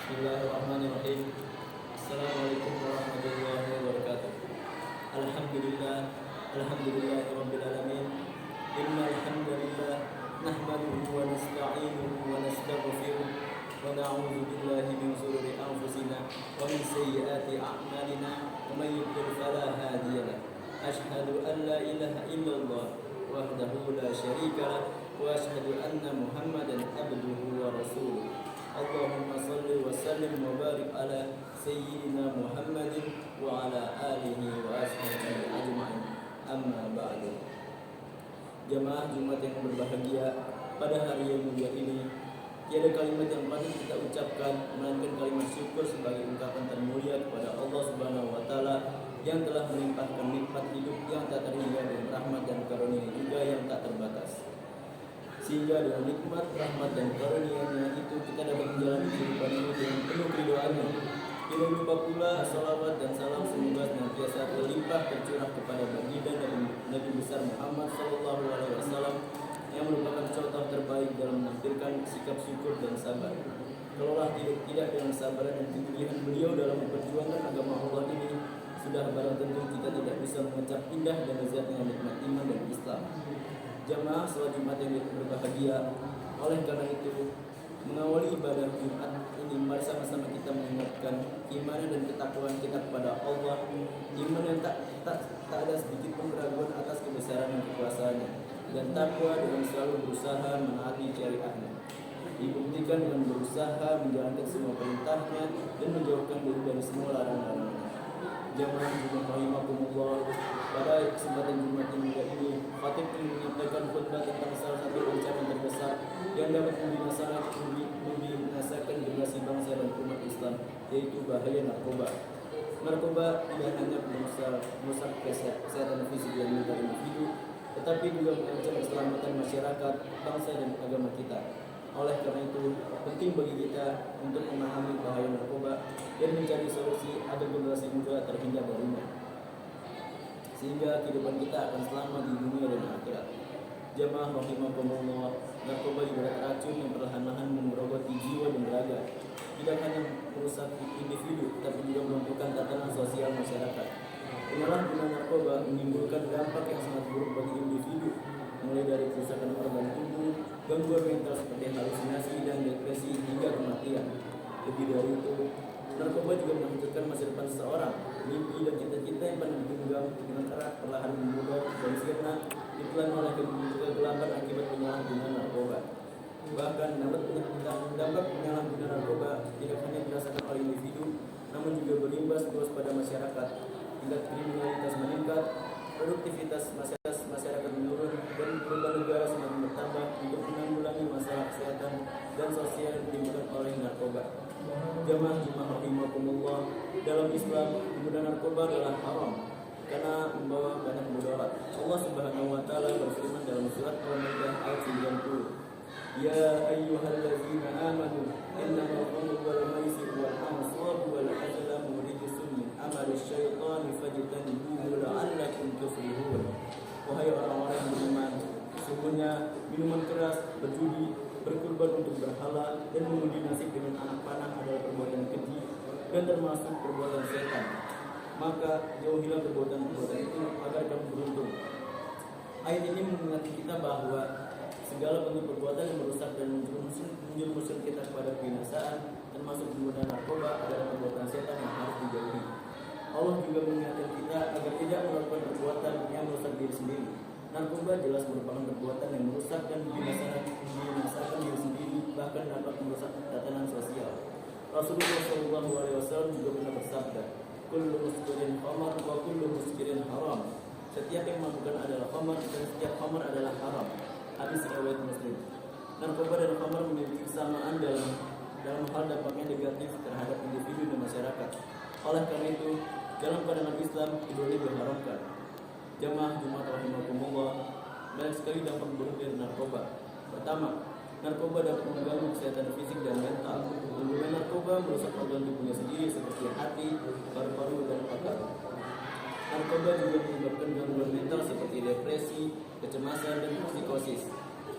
Bismillahirrahmanirrahim. Assalamualaikum warahmatullahi wabarakatuh. Alhamdulillah, alhamdulillahirabbil alamin. Innal hamdalillah nahmaduhu wa nasta'inuhu wa nastaghfiruh wa na'udzu billahi min shururi anfusina wa min sayyiati a'malina. Wa may yudlil fala hadiya lahu. Asyhadu an la ilaha illallah wahdahu la syarika lahu wa asyhadu anna Muhammadan abduhu wa rasuluh. Allahumma salli wa sallim wa barik ala sayyidina Muhammadin wa ala alihi wa ashabihi ajma'in. Amma ba'du. Jamaah Jumat yang berbahagia, pada hari yang mulia ini tiada kalimat yang patut kita ucapkan melainkan kalimat syukur sebagai ungkapan termulia kepada Allah Subhanahu wa taala yang telah melimpahkan nikmat hidup yang tak terhingga dan rahmat dan karunia juga yang tak terbatas. Sehingga dengan nikmat, rahmat dan karunia-Nya itu kita dapat menjalani kehidupan ini dengan penuh keridhaannya. Tidak lupa pula salawat dan salam semoga senantiasa terlimpah tercurah kepada baginda dan Nabi besar Muhammad sallallahu alaihi wasallam yang merupakan contoh terbaik dalam menampilkan sikap syukur dan sabar. Kalaulah tidak dengan sabar dan kegigihan beliau dalam memperjuangkan agama Allah ini, sudah barang tentu kita tidak bisa mengecap indah dan lezatnya nikmat iman dan Islam. Jamaah salat Jumat yang berbahagia, oleh karena itu mengawali ibadah Jumat ini mari sama-sama kita mengingatkan iman dan ketakwaan kita kepada Allah, iman yang tak ada sedikit pun keraguan atas kebesaran dan kekuasaannya, dan takwa dengan selalu berusaha menaati syariatnya, dibuktikan dengan berusaha menjalankan semua perintahnya dan menjauhkan diri dari semua larangan-larangannya. Jamaah Jumat rahimakumullah, pada kesempatan Jumat yang mulia ini khatib ingin menyampaikan khutbah tentang salah satu ancaman terbesar yang dapat membinasakan generasi bangsa dan umat Islam, yaitu bahaya narkoba. Narkoba tidak hanya merusak kesehatan fisik dan mental individu, tetapi juga mengancam keselamatan masyarakat, bangsa dan agama kita. Oleh karena itu, penting bagi kita untuk memahami bahaya narkoba dan mencari solusi agar generasi muda terhindar darinya, sehingga kehidupan kita akan selamat di dunia dan akhirat. Jamaah rahimakumullah, narkoba ibarat racun yang perlahan-lahan menggerogoti jiwa dan raga. Tidak hanya merusak individu, tapi juga melumpuhkan tatanan sosial masyarakat. Penyalahgunaan narkoba menimbulkan dampak yang sangat buruk bagi individu, mulai dari kerusakan organ tubuh, gangguan mental seperti halusinasi dan depresi hingga kematian. Lebih dari itu, narkoba juga menghancurkan masa depan seseorang. Mimpi dan cita-cita yang pernah digenggam dengan erat perlahan memudar dan sirna ditelan oleh kegelapan akibat penyalahgunaan narkoba. Bahkan dampak penyalahgunaan narkoba tidak hanya dirasakan oleh individu, namun juga berimbas luas pada masyarakat. Tingkat kriminalitas meningkat, produktivitas masyarakat menurun, dan beban negara semakin bertambah untuk menanggulangi masalah kesehatan dan sosial yang ditimbulkan oleh narkoba. Jamaah Jumat rahimakumullah, dalam Islam penggunaan narkoba adalah haram karena membawa banyak mudarat. Allah Subhanahu wa taala berfirman dalam surat Al-Maidah ayat 90, Ya ayyuhallazina amanu innamal khamru wal maisiru wal ansabu wal azlamu rijsun min amali syaitani fajtanibuhu la'allakum tuflihun. Wahai orang-orang yang beriman, sesungguhnya minuman keras, berjudi, berkurban untuk berhala, dan mengundi nasib dengan anak panah adalah perbuatan keji dan termasuk perbuatan setan. Maka jauhilah perbuatan-perbuatan itu agar kamu beruntung. Ayat ini mengingatkan kita bahwa segala bentuk perbuatan yang merusak dan menjerumuskan kita kepada kebinasaan, termasuk penggunaan narkoba, adalah perbuatan setan yang harus dijauhi. Allah juga mengingatkan kita agar tidak melakukan perbuatan yang merusak diri sendiri. Narkoba jelas merupakan perbuatan yang merusak dan membinasakan diri sendiri, bahkan dapat merusak tatanan sosial. Rasulullah SAW juga pernah bersabda, Kullu muskirin khamar wa kullu muskirin haram. Setiap yang mabukkan adalah khamar dan setiap khamar adalah haram. Hadis riwayat Muslim. Narkoba dan khamar memiliki kesamaan dalam hal dampaknya negatif terhadap individu dan masyarakat. Oleh karena itu, dalam pandangan Islam, keduanya diharamkan. Jamaah Jumat rahimakumullah, banyak sekali dampak buruk dari narkoba. Pertama, narkoba dapat mengganggu kesehatan fisik dan mental. Penggunaan narkoba merusak organ tubuhnya sendiri seperti hati, paru-paru, dan otak. Narkoba juga menyebabkan gangguan mental seperti depresi, kecemasan, dan psikosis.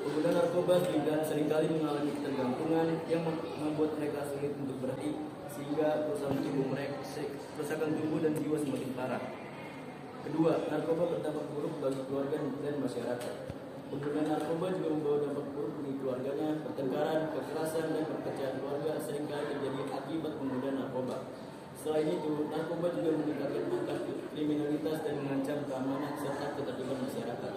Pengguna narkoba seringkali mengalami ketergantungan yang membuat mereka sulit untuk berhenti, sehingga kerusakan tubuh dan jiwa semakin parah. Kedua, narkoba berdampak buruk bagi keluarga dan masyarakat. Pengguna narkoba juga membawa dampak buruk bagi keluarganya. Pertengkaran, kekerasan, dan perpecahan keluarga seringkali terjadi akibat pengguna narkoba. Selain itu, narkoba juga meningkatkan angka kriminalitas dan mengancam keamanan serta ketertiban masyarakat.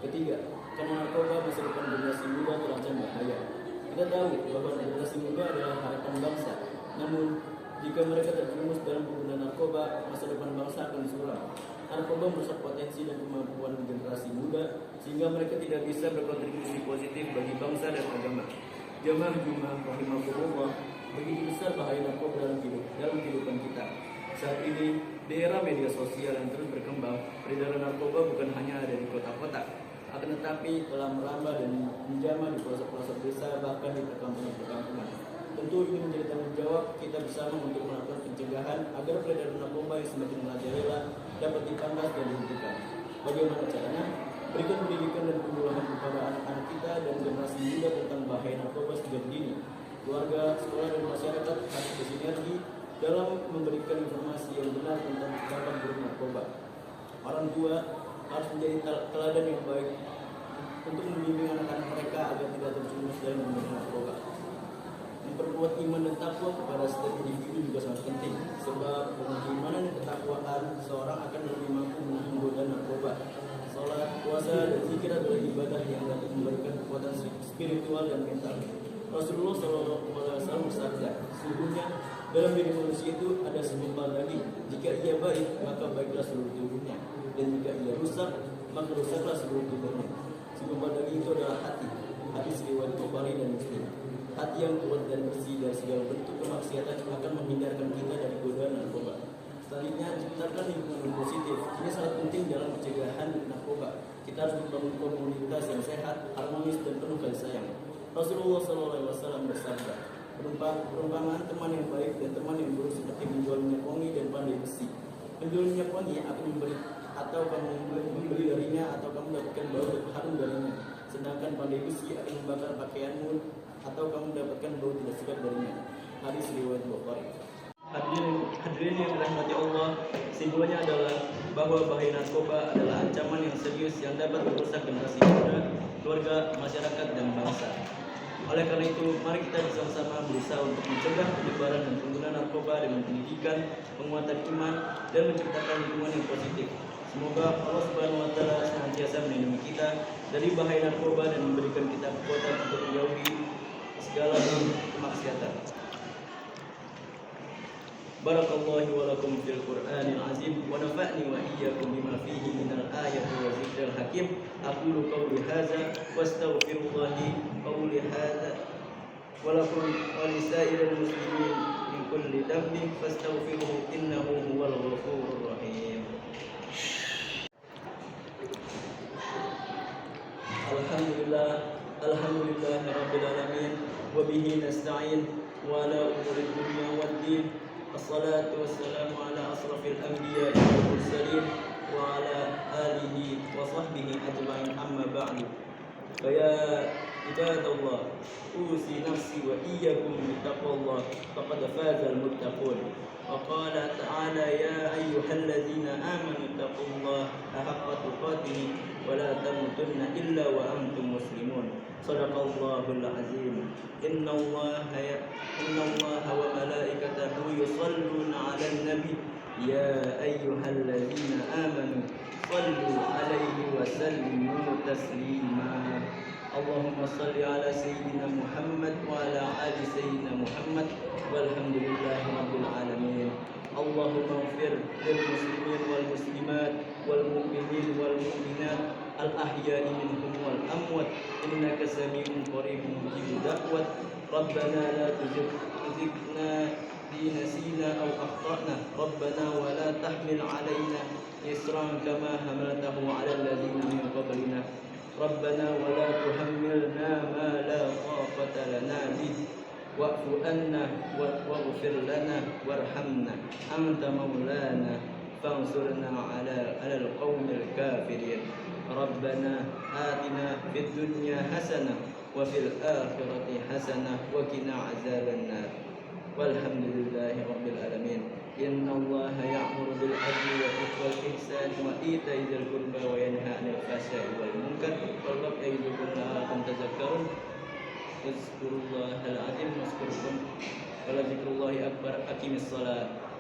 Ketiga, karena narkoba masa depan generasi muda terancam bahaya. Kita tahu bahwa generasi muda adalah harapan bangsa. Namun, jika mereka terjerumus dalam penggunaan narkoba, masa depan bangsa akan suram. Narkoba merusak potensi dan kemampuan generasi muda, sehingga mereka tidak bisa berkontribusi positif bagi bangsa dan agama. Jamaah Jumat rahimahullah, begitu besar bahaya narkoba dalam kehidupan kita. Saat ini, di era media sosial yang terus berkembang, peredaran narkoba bukan hanya ada di kota-kota, akan tetapi telah merambah dan menjamah di pelosok-pelosok desa, bahkan di perkampungan-perkampungan. Tentu ini menjadi tanggung jawab kita bersama untuk melakukan pencegahan agar peredaran narkoba yang semakin merajalela dapat dipangkas dan dihentikan. Bagaimana caranya? Berikan pendidikan dan penyuluhan kepada anak-anak kita dan generasi muda tentang bahaya narkoba sejak dini. Keluarga, sekolah, dan masyarakat harus bersinergi dalam memberikan informasi yang benar tentang dampak buruk narkoba. Orang tua harus menjadi teladan yang baik untuk membimbing anak-anak mereka agar tidak terjerumus dalam penggunaan narkoba. Memperkuat iman dan takwa kepada setiap individu juga sangat penting, sebab dengan keimanan dan ketakwaan seorang akan lebih mampu menahan godaan narkoba. Salat, puasa, dan zikir adalah ibadah yang dapat memberikan kekuatan spiritual dan mental. Rasulullah SAW bersabda, sesungguhnya dalam diri manusia itu ada segumpal daging. Jika ia baik, maka baiklah seluruh tubuhnya, dan jika ia rusak, maka rusaklah seluruh tubuhnya. Segumpal daging itu adalah hati. Hadis riwayat Bukhari dan Muslim. Hati yang kuat dan bersih dari segala bentuk kemaksiatan akan menghindarkan kita dari godaan narkoba. Selanjutnya, ciptakan lingkungan positif. Ini sangat penting dalam pencegahan narkoba. Kita harus membangun komunitas yang sehat, harmonis, dan penuh kasih sayang. Rasulullah SAW bersabda, perumpamaan teman yang baik dan teman yang buruk seperti menjual minyak wangi dan pandai besi. Penjual minyak wangi akan memberi atau kamu membeli darinya atau kamu dapatkan bau harum darinya. Sedangkan pandai besi akan membakar pakaianmu atau kamu mendapatkan bau tidak sedap darinya. Hadis riwayat Bukhari. Hadirin yang dirahmati Allah, kesimpulannya adalah bahwa bahaya narkoba adalah ancaman yang serius yang dapat merusak generasi muda, keluarga, masyarakat, dan bangsa. Oleh karena itu, mari kita bersama-sama berusaha untuk mencegah penyebaran dan penggunaan narkoba dengan pendidikan, penguatan iman, dan menciptakan lingkungan yang positif. Semoga Allah Subhanahu wa Ta'ala senantiasa melindungi kita dari bahaya narkoba dan memberikan kita kekuatan untuk menjauhi segala kemaksiatan. Barakallahu wa lakum fil Qur'anil azim wa nafa'ni wa iyyakum bima fihi minal ayati wa zikril hakim. Aqulu qawli hadza wa astaghfirullahi qawli hadza wa lakum wa lisa'iril muslimin min kulli dhanbin fastaghfiruhu innahu huwal ghafurur rahim. Alhamdulillah rabbil alamin wa bihi nasta'in wa ala umuri dunya waddin. Assalatu wassalamu ala asrafil anbiya'i wal mursalin wa ala alihi wa sahbihi ajma'in, amma ba'du. Ya ibadallah, usi nafsi wa iyyakum bittaqwallah faqad fazal muttaqun. Wa qala ta'ala ya ayyuhalladzina amanu taqullaha haqqa tuqatih wa la tamutunna illa wa antum muslimun. Shadaqallahul azim. Inna Allaha wa malaikatahu yusalluna 'alan nabi ya ayyuhalladzina amanu sallu 'alaihi wa sallimu taslima. Allahumma salli ala sayyidina Muhammad wa ala ali sayyidina Muhammad walhamdulillahi rabbil alamin. Allahumma ighfir lil muslimin wal muslimat wal mu'minin wal mu'minat al ahya'i minhum wal amwat innaka sami'un qaribun mujibud da'wat. Rabbana la tuzigna bi nasina aw akhtana rabbana wa la tahmil 'alaina isran kama hamaltahu 'ala alladhina min qablina rabbana wa la tuhammilna ma la taqata lana bih wa'fu anna waghfir lana warhamna anta maulana fansurna 'ala al-qaumil kafirin. Rabbana atina fid dunya hasanah wa fil akhirati hasanah wa qina azabannar. Walhamdulillahi rabbil alamin. Innallaha ya'muru bil adli wal ihsani wa ita'i dzil qurba wa yanha 'anil fahsya'i wal munkar wal ya'idukum la'allakum tadhakkarun. Wazkurullahal azim wazkurkum wa la dzikrullahi akbar. Aqimis shalah.